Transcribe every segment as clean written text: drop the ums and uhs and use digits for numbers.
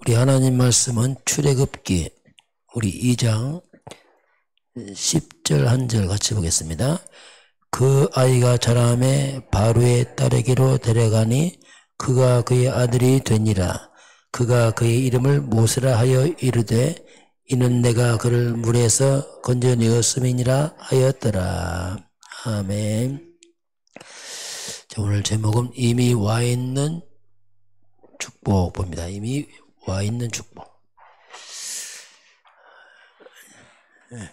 우리 하나님 말씀은 출애굽기 우리 2장 10절 한 절 같이 보겠습니다. 그 아이가 자라매 바로의 딸에게로 데려가니 그가 그의 아들이 되니라. 그가 그의 이름을 모세라 하여 이르되 이는 내가 그를 물에서 건져내었음이니라 하였더라. 아멘. 자, 오늘 제목은 이미 와 있는 축복 봅니다. 이미 와 있는 축복. 네.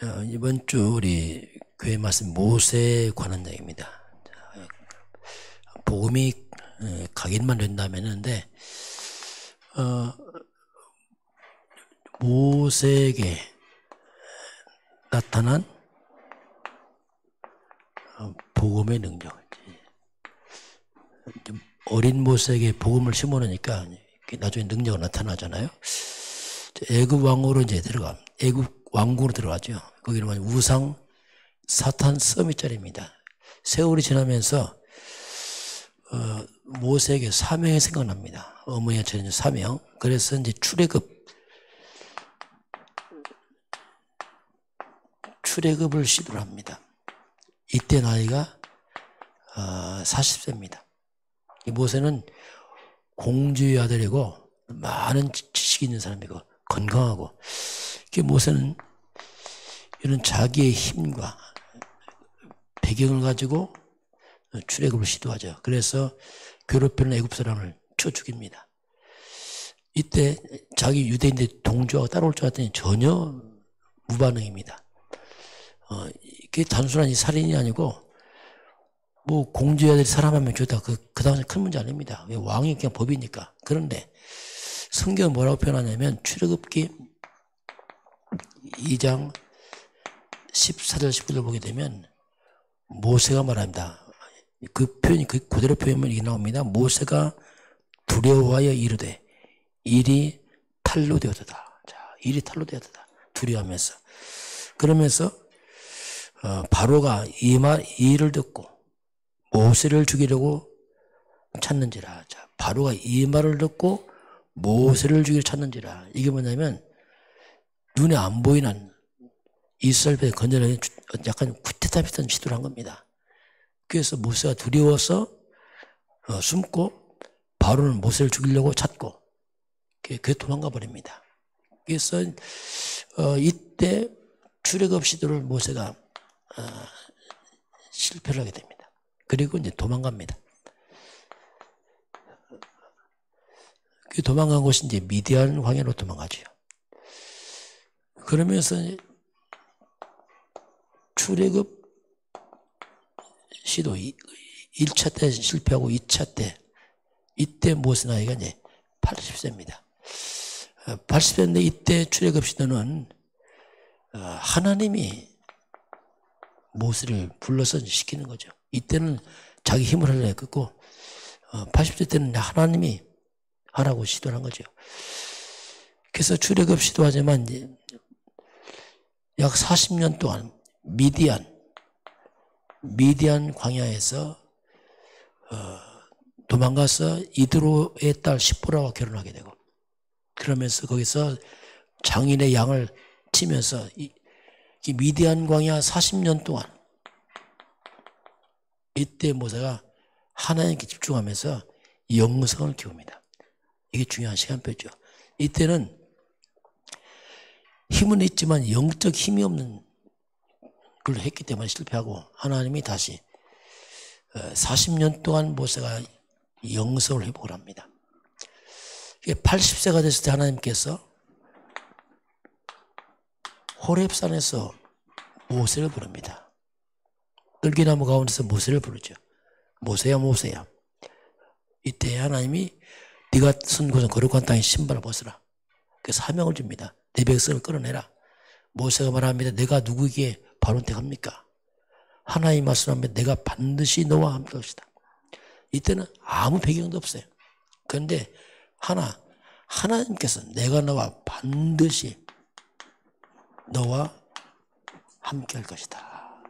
자, 이번 주 우리 교회 말씀 모세에 관한 얘기입니다. 복음이 각인만 된다면 하는데 모세에게 나타난 복음의 능력. 어린 모세에게 복음을 심어놓으니까 나중에 능력이 나타나잖아요. 애굽 왕으로 이제 애굽 왕국으로 들어가죠. 거기는 우상 사탄 서밋자리입니다. 세월이 지나면서 모세에게 사명이 생각납니다. 어머니가 전해준 사명. 그래서 이제 출애굽을 시도를 합니다. 이때 나이가 40세입니다. 이 모세는 공주의 아들이고 많은 지식이 있는 사람이고 건강하고, 모세는 이런 자기의 힘과 배경을 가지고 출애굽을 시도하죠. 그래서 괴롭히는 애굽 사람을 쳐 죽입니다. 이때 자기 유대인들 동조하고 따라올 줄 알았더니 전혀 무반응입니다. 이게 단순한 이 살인이 아니고 뭐 공주의 아들이 사람 한 명 죽였다, 그 당시 큰 문제 아닙니다. 왕이 그냥 법이니까. 그런데 성경은 뭐라고 표현하냐면 출애굽기 2장 14절 19절 보게 되면 모세가 말합니다. 그 표현이 그대로 표현하면 이게 나옵니다. 모세가 두려워하여 이르되 일이 탈로 되었다. 자, 일이 탈로 되었다. 두려워하면서. 그러면서 바로가 이 일을 듣고 모세를 죽이려고 찾는지라. 자, 바로가 이 말을 듣고 모세를 죽이려 찾는지라. 이게 뭐냐면 눈에 안 보이는 이스라엘 백성을 건져내는 약간 쿠데타 비슷한 시도를 한 겁니다. 그래서 모세가 두려워서 숨고 바로는 모세를 죽이려고 찾고 그게 도망가 버립니다. 그래서 이때 출애굽 시도를 모세가 실패를 하게 됩니다. 그리고 이제 도망갑니다. 그 도망간 곳이 이제 미디안 광야로 도망가죠. 그러면서 출애굽 시도 1차 때 실패하고 2차 때, 이때 모세 나이가 이제 80세입니다. 80세인데 이때 출애굽 시도는 하나님이 모세를 불러서 시키는 거죠. 이때는 자기 힘을 하려고 했고 80세 때는 하나님이 하라고 시도를 한 거죠. 그래서 출애굽 시도하지만 이제 약 40년 동안 미디안 광야에서 도망가서 이드로의 딸 시보라와 결혼하게 되고, 그러면서 거기서 장인의 양을 치면서 이 미디안 광야 40년 동안 이때 모세가 하나님께 집중하면서 영성을 키웁니다. 이게 중요한 시간표죠. 이때는 힘은 있지만 영적 힘이 없는 걸 했기 때문에 실패하고, 하나님이 다시 40년 동안 모세가 영성을 회복을 합니다. 80세가 됐을 때 하나님께서 호렙산에서 모세를 부릅니다. 떨기나무 가운데서 모세를 부르죠. 모세야 모세야. 이때 하나님이 네가 선 곳은 거룩한 땅의 신발을 벗으라. 그 사명을 줍니다. 내 백성을 끌어내라. 모세가 말합니다. 내가 누구에게 바로는 택합니까? 하나님 말씀하면 내가 반드시 너와 함께 할 것이다. 이때는 아무 배경도 없어요. 그런데 하나님께서 내가 너와 반드시 너와 함께 할 것이다.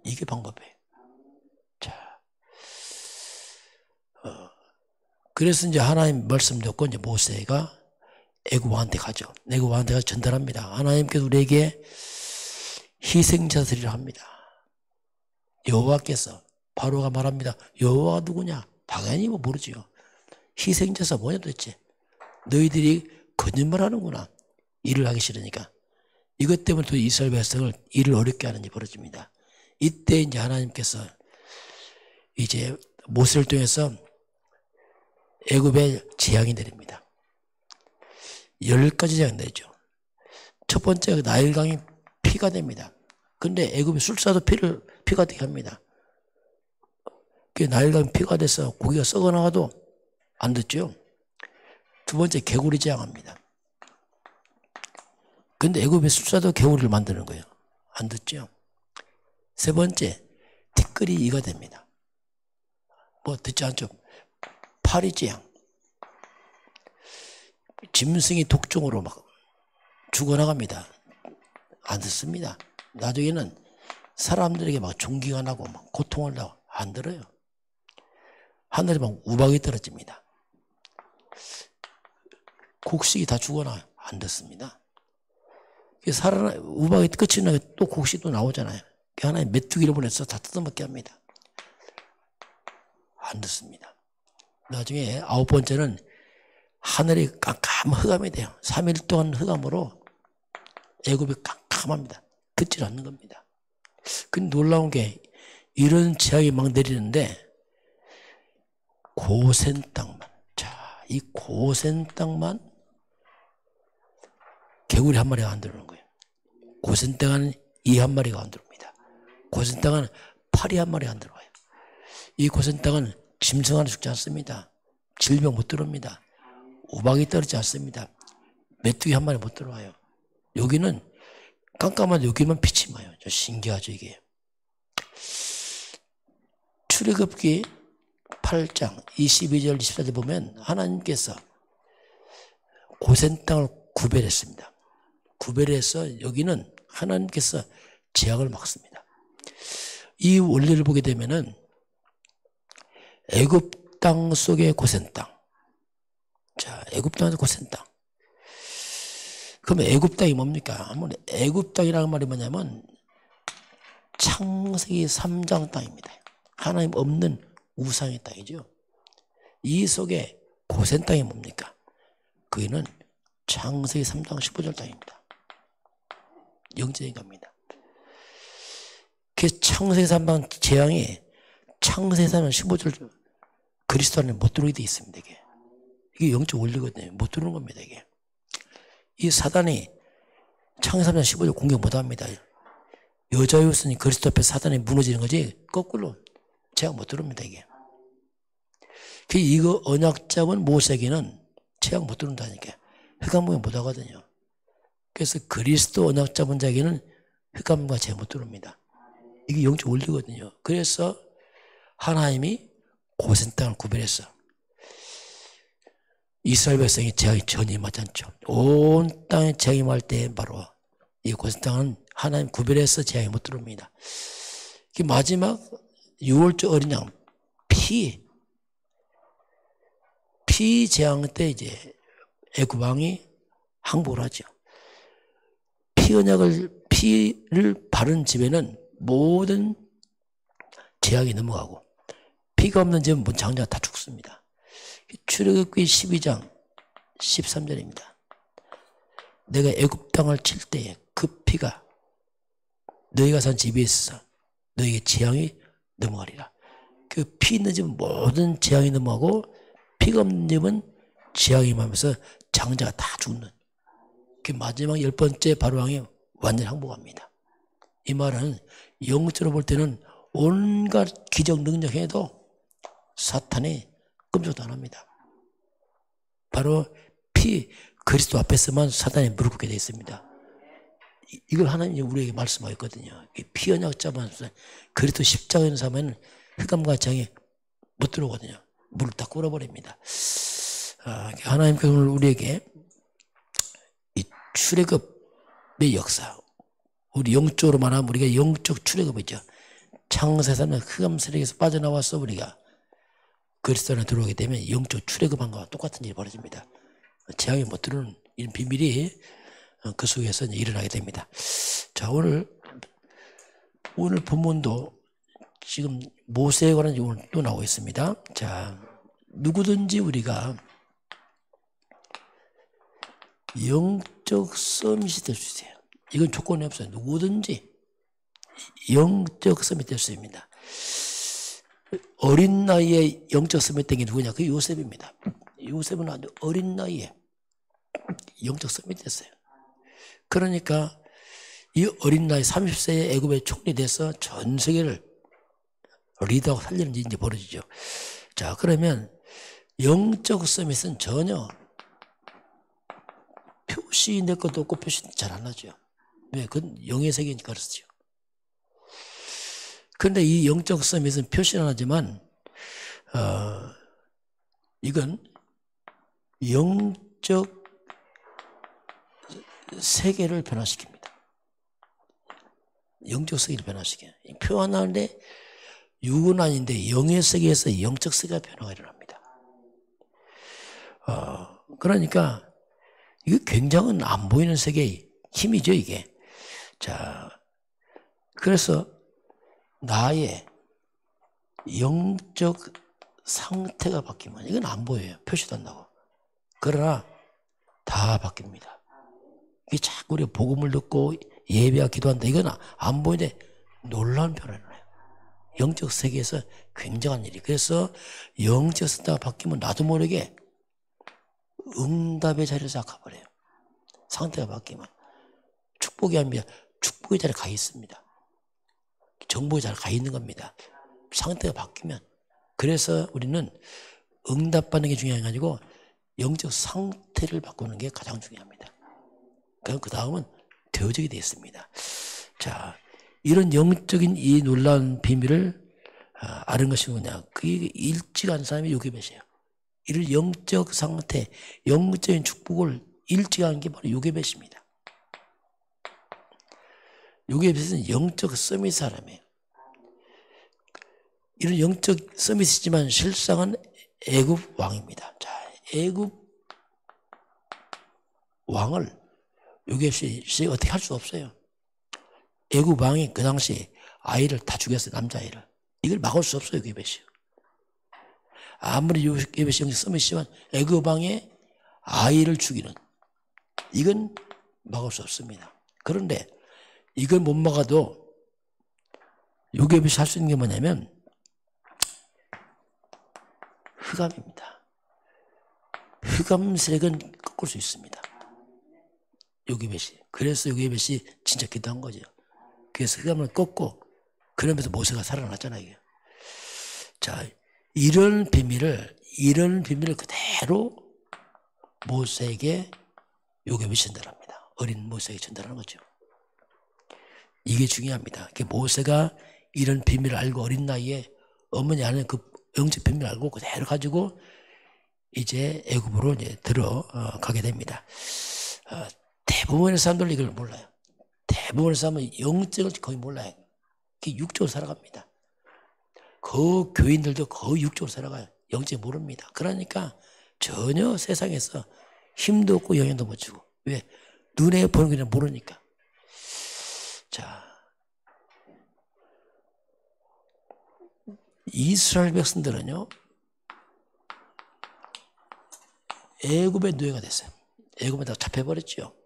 이게 방법이에요. 자, 그래서 이제 하나님 말씀 듣고 이제 모세가 애굽 왕한테 가죠. 애굽 왕한테 가서 전달합니다. 하나님께서 우리에게 희생자들이라 합니다. 여호와께서, 바로가 말합니다. 여호와가 누구냐? 당연히 뭐 모르지요. 희생자가 뭐냐 도대체. 너희들이 거짓말하는구나. 일을 하기 싫으니까. 이것 때문에 또 이스라엘 백성을 일을 어렵게 하는 일이 벌어집니다. 이때 이제 하나님께서 이제 모세를 통해서 애굽에 재앙이 내립니다. 10가지 재앙이 내리죠. 첫 번째 나일강이 피가 됩니다. 근데 애굽이 술사도 피가 되게 합니다. 그 나일강이 피가 돼서 고기가 썩어 나가도 안 듣죠. 두 번째 개구리 재앙합니다. 근데 애굽의 술사도 개구리를 만드는 거예요. 안 듣죠. 세 번째 티끌이 이가 됩니다. 뭐 듣지 않죠. 파리 재앙. 짐승이 독종으로 막 죽어나갑니다. 안 듣습니다. 나중에는 사람들에게 막 종기가 나고 막 고통을 나고 안 들어요. 하늘에 막 우박이 떨어집니다. 곡식이 다 죽어나요. 안 듣습니다. 우박이 끝이 나면 또 곡식도 나오잖아요. 하나의 메뚜기를 보내서 다 뜯어먹게 합니다. 안 듣습니다. 나중에 9번째는 하늘이 깜깜한 흑암이 돼요. 3일 동안 흑암으로 애굽이 깜깜합니다. 듣질 않는 겁니다. 근데 놀라운 게 이런 재앙이 막 내리는데 고센 땅만, 자, 이 고센 땅만 개구리 한 마리가 안 들어오는 거예요. 고센 땅은 이 한 마리가 안 들어옵니다. 고센 땅은 파리 한 마리가 안 들어와요. 이 고센 땅은 짐승 하나 죽지 않습니다. 질병 못 들어옵니다. 우박이 떨어지지 않습니다. 메뚜기 한 마리 못 들어와요. 여기는 깜깜한데 여기만 빛이 나요. 저 신기하죠 이게. 출애굽기 8장 22절 24절 보면 하나님께서 고센 땅을 구별했습니다. 구별해서 여기는 하나님께서 재앙을 막습니다. 이 원리를 보게 되면은 애굽 땅 속의 고센 땅. 자, 애굽 땅에서 고센 땅. 그러면 애굽 땅이 뭡니까? 애굽 땅이라는 말이 뭐냐면 창세기 3장 땅입니다. 하나님 없는 우상의 땅이죠. 이 속에 고센 땅이 뭡니까? 그게는 창세기 3장 15절 땅입니다. 영적인 겁니다. 그 창세기 3장 재앙이 창세기 3장 15절 그리스도 안에 못 들어오게 되어 있습니다. 이게 영적 원리거든요. 못 들어오는 겁니다. 이게. 이 사단이 창세기 3장 15절 공격 못 합니다. 여자였으니 그리스도 앞에 사단이 무너지는 거지 거꾸로 재앙 못 들어옵니다. 이게. 이거 언약 잡은 모세에게는 재앙 못 들어온다니까. 흑암공격 못 하거든요. 그래서 그리스도 언약 잡은 자에게는 흑암과 재앙 못 들어옵니다. 이게 영적 원리거든요. 그래서 하나님이 고센 땅을 구별했어. 이스라엘 백성이 재앙이 전혀 임하지 않죠. 온 땅에 재앙이 임할 때 바로 이 고센 땅은 하나님 구별해서 재앙이 못 들어옵니다. 마지막 6월절 어린 양 피 재앙 때 이제 애굽 왕이 항복을 하죠. 피를 바른 집에는 모든 재앙이 넘어가고 피가 없는 집은 장자가 다 죽습니다. 출애굽기 12장 13절입니다. 내가 애굽 땅을 칠 때에 그 피가 너희가 산 집에 있어 너희에게 재앙이 넘어가리라. 그 피 있는 집은 모든 재앙이 넘어가고 피가 없는 집은 재앙이 임하면서 장자가 다 죽는 그 마지막 10번째 바로왕이 완전히 항복합니다. 이 말은 영적으로 볼 때는 온갖 기적 능력해도 사탄이 끔찍도 안 합니다. 바로 그리스도 앞에서만 사단이 무릎 꿇게 되어 있습니다. 이걸 하나님이 우리에게 말씀하였거든요. 피 언약 잡은 그리스도 십자가에 사면 흑암과 재앙이 못 들어오거든요. 물을 다 꿇어버립니다. 하나님께서 오늘 우리에게 이 출애굽의 역사, 우리 영적으로 말하면 우리가 영적 출애굽이죠. 창세사는 흑암 세력에서 빠져나와서 우리가 그리스도 안에 들어오게 되면 영적 출애굽한 것과 똑같은 일이 벌어집니다. 재앙이 못 들어오는 이런 비밀이 그 속에서 일어나게 됩니다. 자, 오늘 본문도 지금 모세에 관한 오늘 또 나오고 있습니다. 자, 누구든지 우리가 영적 서밋이 될 수 있어요. 이건 조건이 없어요. 누구든지 영적 서밋이 될 수 있습니다. 어린 나이에 영적 서밋 된 게 누구냐? 그게 요셉입니다. 요셉은 아주 어린 나이에 영적 서밋 됐어요. 그러니까 이 어린 나이 30세에 애굽의 총리 돼서 전 세계를 리더하고 살리는 일이 이제 벌어지죠. 자, 그러면 영적 서밋은 전혀 표시 낼 것도 없고 표시 잘 안 하죠. 왜? 그건 영의 세계니까 그렇죠. 그런데 이 영적 서밋은 표시는 하지만 이건 영적 세계를 변화시킵니다. 영적 세계를 변화시켜요. 표현하는데 육은 아닌데 영의 세계에서 영적 세계가 변화가 일어납니다. 그러니까 이게 굉장한 안 보이는 세계의 힘이죠, 이게. 자, 그래서 나의 영적 상태가 바뀌면 이건 안 보여요. 표시도 안 나고. 그러나 다 바뀝니다. 이게 자꾸 우리가 복음을 듣고 예배와 기도한다. 이건 안 보이는데 놀라운 변화가 일어나요. 영적 세계에서 굉장한 일이. 그래서 영적 상태가 바뀌면 나도 모르게 응답의 자리에서 가버려요. 상태가 바뀌면. 축복이 아니라 축복의 자리에 가 있습니다. 정복의 자리에 가 있는 겁니다. 상태가 바뀌면. 그래서 우리는 응답받는 게 중요한 게 아니고 영적 상태를 바꾸는 게 가장 중요합니다. 그럼 그 다음은 되어지게 되어 있습니다. 자, 이런 영적인 이 놀라운 비밀을 아는 것이 뭐냐. 그게 일찍한 사람이 요괴벳이에요. 이런 영적 상태, 영적인 축복을 일찍한 게 바로 요괴벳입니다. 요괴벳은 영적 서밋 사람이에요. 이런 영적 서밋이지만 실상은 애굽 왕입니다. 자, 애굽 왕을 요괴벳이 어떻게 할 수 없어요. 애굽 왕이 그 당시 아이를 다 죽였어요. 남자아이를. 이걸 막을 수 없어요. 요괴벳이. 아무리 요괴벳이 영적 서밋이지만 애굽 왕의 아이를 죽이는 이건 막을 수 없습니다. 그런데 이걸 못 막아도 요괴벳이 할 수 있는 게 뭐냐면 흑암입니다. 흑암 세력은 꺾을 수 있습니다. 요괴벳이. 그래서 요괴벳이 진짜 기도한 거죠. 그래서 흑암을 꺾고 그러면서 모세가 살아났잖아요. 자, 이런 비밀을 그대로 모세에게 요괴벳이 전달합니다. 어린 모세에게 전달하는 거죠. 이게 중요합니다. 모세가 이런 비밀을 알고 어린 나이에 어머니 안에 그 영적 비밀을 알고 그대로 가지고 이제 애굽으로 이제 들어가게 됩니다. 대부분의 사람들은 이걸 몰라요. 대부분의 사람은 영적을 거의 몰라요. 그게 육적으로 살아갑니다. 그 교인들도 거의 육적으로 살아가요. 영적 모릅니다. 그러니까 전혀 세상에서 힘도 없고 영향도 못 주고. 왜? 눈에 보는 게 모르니까. 자, 이스라엘 백성들은요, 애굽의 노예가 됐어요. 애굽에 다 잡혀버렸죠.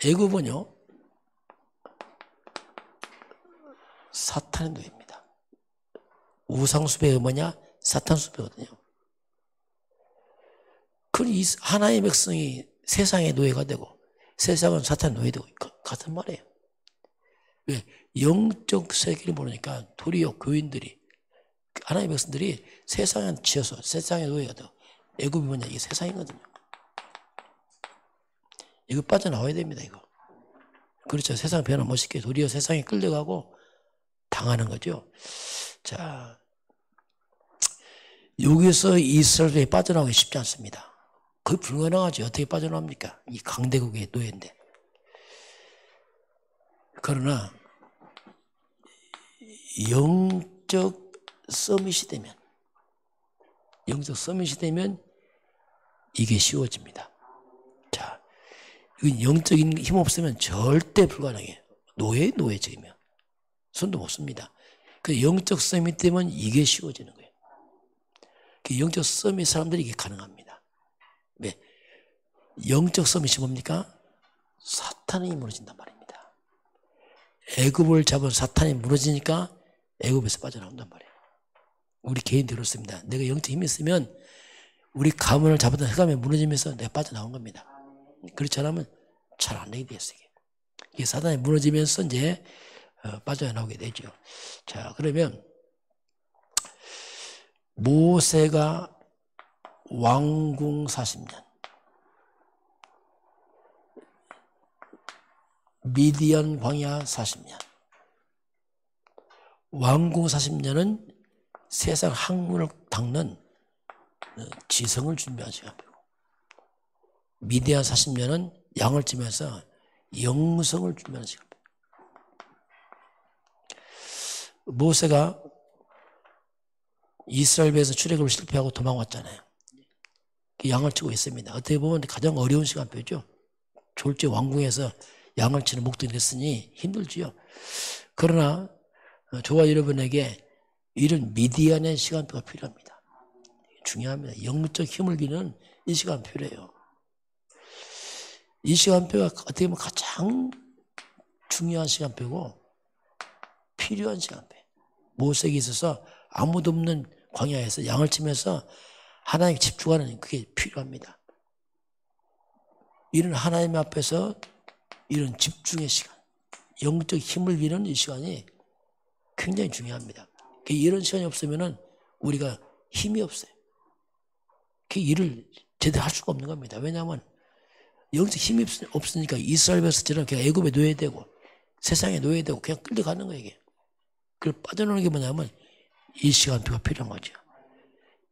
애굽은요, 사탄의 노예입니다. 우상숭배가 뭐냐? 사탄숭배거든요. 그러니 하나의 백성이 세상의 노예가 되고 세상은 사탄의 노예되고 같은 말이에요. 왜? 영적 세계를 모르니까 도리어 교인들이 하나의 백성들이 세상에 지어서 세상의 노예가 되고 애굽이 뭐냐? 이게 세상이거든요. 이거 빠져나와야 됩니다. 이거. 그렇죠. 세상 변화 멋있게 도리어 세상에 끌려가고 당하는 거죠. 자, 여기서 이스라엘이 빠져나오기 쉽지 않습니다. 거의 불가능하죠. 어떻게 빠져나옵니까? 이 강대국의 노예인데. 그 그러나 영적 서밋이 되면 이게 쉬워집니다. 자, 이건 영적인 힘 없으면 절대 불가능해요. 노예적이면 손도 못 씁니다. 그 영적 서밋 되면 이게 쉬워지는 거예요. 그 영적 서밋 사람들이 이게 가능합니다. 왜? 영적 서밋이 뭡니까? 사탄이 무너진단 말입니다. 애굽을 잡은 사탄이 무너지니까 애굽에서 빠져나온단 말이에요. 우리 개인도 그렇습니다. 내가 영적 힘이 있으면 우리 가문을 잡았던 흑암에 무너지면서 내가 빠져나온 겁니다. 그렇지 않으면 잘 안 되게 됐어요. 이게 사단이 무너지면서 이제 빠져나오게 되죠. 자, 그러면 모세가 왕궁 40년, 미디안 광야 40년, 왕궁 40년은 세상 학문을 닦는 지성을 준비한 시간이고, 미디안 40년은 양을 치면서 영성을 준비하는 시간입니다. 모세가 이스라엘 배에서 출애굽을 실패하고 도망왔잖아요. 양을 치고 있습니다. 어떻게 보면 가장 어려운 시간표죠. 졸지 왕궁에서 양을 치는 목동이 됐으니 힘들지요. 그러나 저와 여러분에게 이런 미디안의 시간표가 필요합니다. 중요합니다. 영적 힘을 기는 이 시간 필요해요. 이 시간표가 어떻게 보면 가장 중요한 시간표고 필요한 시간표. 모세에게 있어서 아무도 없는 광야에서 양을 치면서 하나님께 집중하는 그게 필요합니다. 이런 하나님 앞에서 이런 집중의 시간, 영적 힘을 기는 이 시간이 굉장히 중요합니다. 이런 시간이 없으면 우리가 힘이 없어요. 그 일을 제대로 할 수가 없는 겁니다. 왜냐하면 영적 힘이 없으니까 이스라엘 백성처럼 그냥 애굽에 놓여야 되고 세상에 놓여야 되고 그냥 끌려가는 거예요. 이게. 그걸 빠져나오는 게 뭐냐면 이 시간표가 필요한 거죠.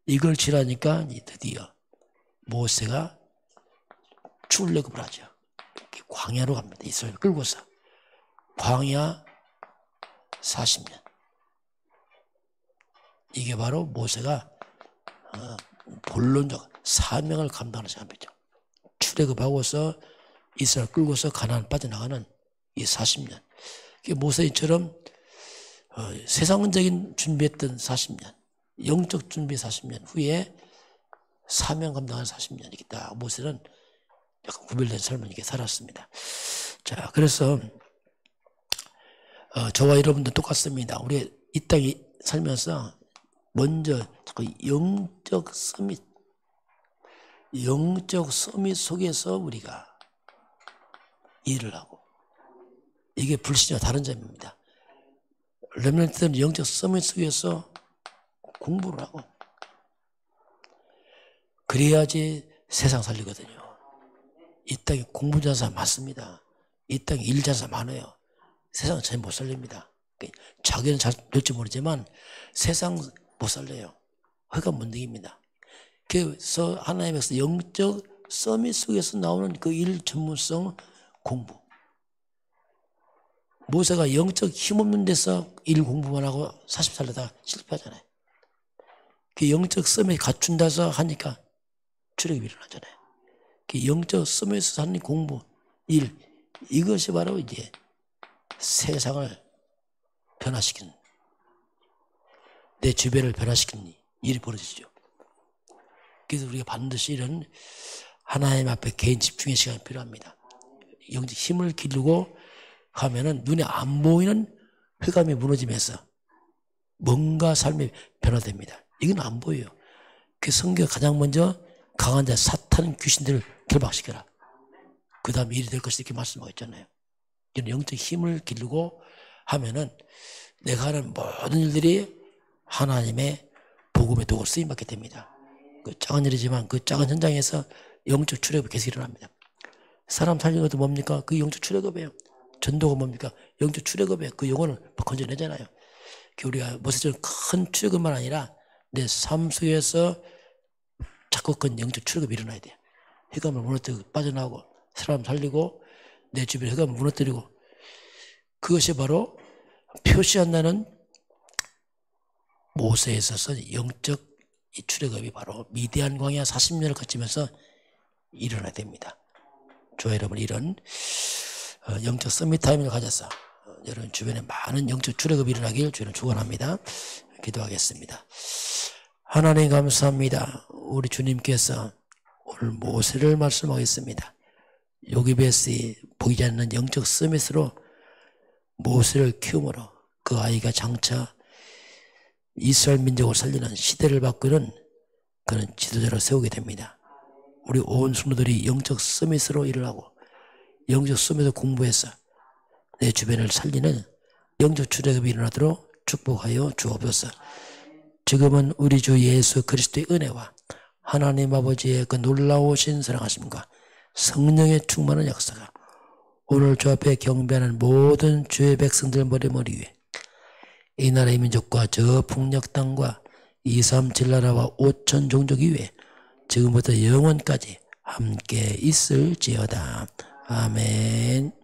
이걸 지나니까 드디어 모세가 출애굽을 하죠. 광야로 갑니다. 이스라엘 끌고서 광야 40년. 이게 바로 모세가 본론적 사명을 감당하는 시간이죠. 출애굽하고서 이스라엘 끌고서 가나안 빠져나가는 이 40년. 모세처럼 세상적인 준비했던 40년, 영적 준비 40년 후에 사명 감당하는 40년이기 때문에 모세는 약간 구별된 삶을 이렇게 살았습니다. 자, 그래서 저와 여러분도 똑같습니다. 우리 이 땅에 살면서 먼저 자꾸 영적 서밋 속에서 우리가 일을 하고, 이게 불신과 다른 점입니다. 렘넌트들은 영적 서밋 속에서 공부를 하고 그래야지 세상 살리거든요. 이 땅에 공부 잘하는 사람 많습니다. 이 땅에 일 잘하는 사람 많아요. 세상은 잘 못 살립니다. 자기는 잘 될지 모르지만 세상 못 살려요. 허가 문득입니다. 그래서 하나님께서 영적 서밋 속에서 나오는 그 일 전문성 공부. 모세가 영적 힘없는 데서 일 공부만 하고 40 살려다가 실패하잖아요. 그 영적 서밋 갖춘다서 하니까 출애굽이 일어나잖아요. 그 영적 서밋에서 하는 공부, 일, 이것이 바로 이제 세상을 변화시키는, 내 주변을 변화시키는 일이 벌어지죠. 그래서 우리가 반드시 이런 하나님 앞에 개인 집중의 시간이 필요합니다. 영적 힘을 기르고 하면은 눈에 안 보이는 흑암이 무너지면서 뭔가 삶이 변화됩니다. 이건 안 보여요. 그 성경에 가장 먼저 강한 자 사탄 귀신들을 결박시켜라. 그 다음에 일이 될 것이다 이렇게 말씀하고 있잖아요. 이런 영적 힘을 기르고 하면은 내가 하는 모든 일들이 하나님의 복음의 도구로 쓰임받게 됩니다. 그 작은 일이지만 그 작은 현장에서 영적 출애굽이 계속 일어납니다. 사람 살리는 것도 뭡니까? 그 영적 출애굽이에요. 전도가 뭡니까? 영적 출애굽이에요. 그 영혼을 건져내잖아요. 우리가 모세처럼 큰 출애굽만 아니라 내 삶 속에서 자꾸 큰 영적 출애굽이 일어나야 돼요. 흑암을 무너뜨리고 빠져나오고 사람 살리고 내 주변에 흑암을 무너뜨리고 그것이 바로 표시한다는 모세에 있어서 영적 이 출애굽이 바로 미디안 광야 40년을 거치면서 일어나야 됩니다. 저 여러분 이런 영적 서밋 타임을 가져서 여러분 주변에 많은 영적 출애굽이 일어나길 주는 축원합니다. 기도하겠습니다. 하나님 감사합니다. 우리 주님께서 오늘 모세를 말씀하겠습니다. 요기베스의 보이지 않는 영적 서밋으로 모세를 키움으로 그 아이가 장차 이스라엘 민족을 살리는 시대를 바꾸는 그런 지도자로 세우게 됩니다. 우리 온 성도들이 영적 서밋으로 일을 하고 영적 서밋을 공부해서 내 주변을 살리는 영적 출애굽이 일어나도록 축복하여 주옵소서. 지금은 우리 주 예수 그리스도의 은혜와 하나님 아버지의 그 놀라우신 사랑하심과 성령의 충만한 역사가 오늘 주 앞에 경배하는 모든 주의 백성들 머리 위에 이 나라의 민족과 저 북녘 땅과 237 나라와 5천 종족 위에 지금부터 영원까지 함께 있을지어다. 아멘.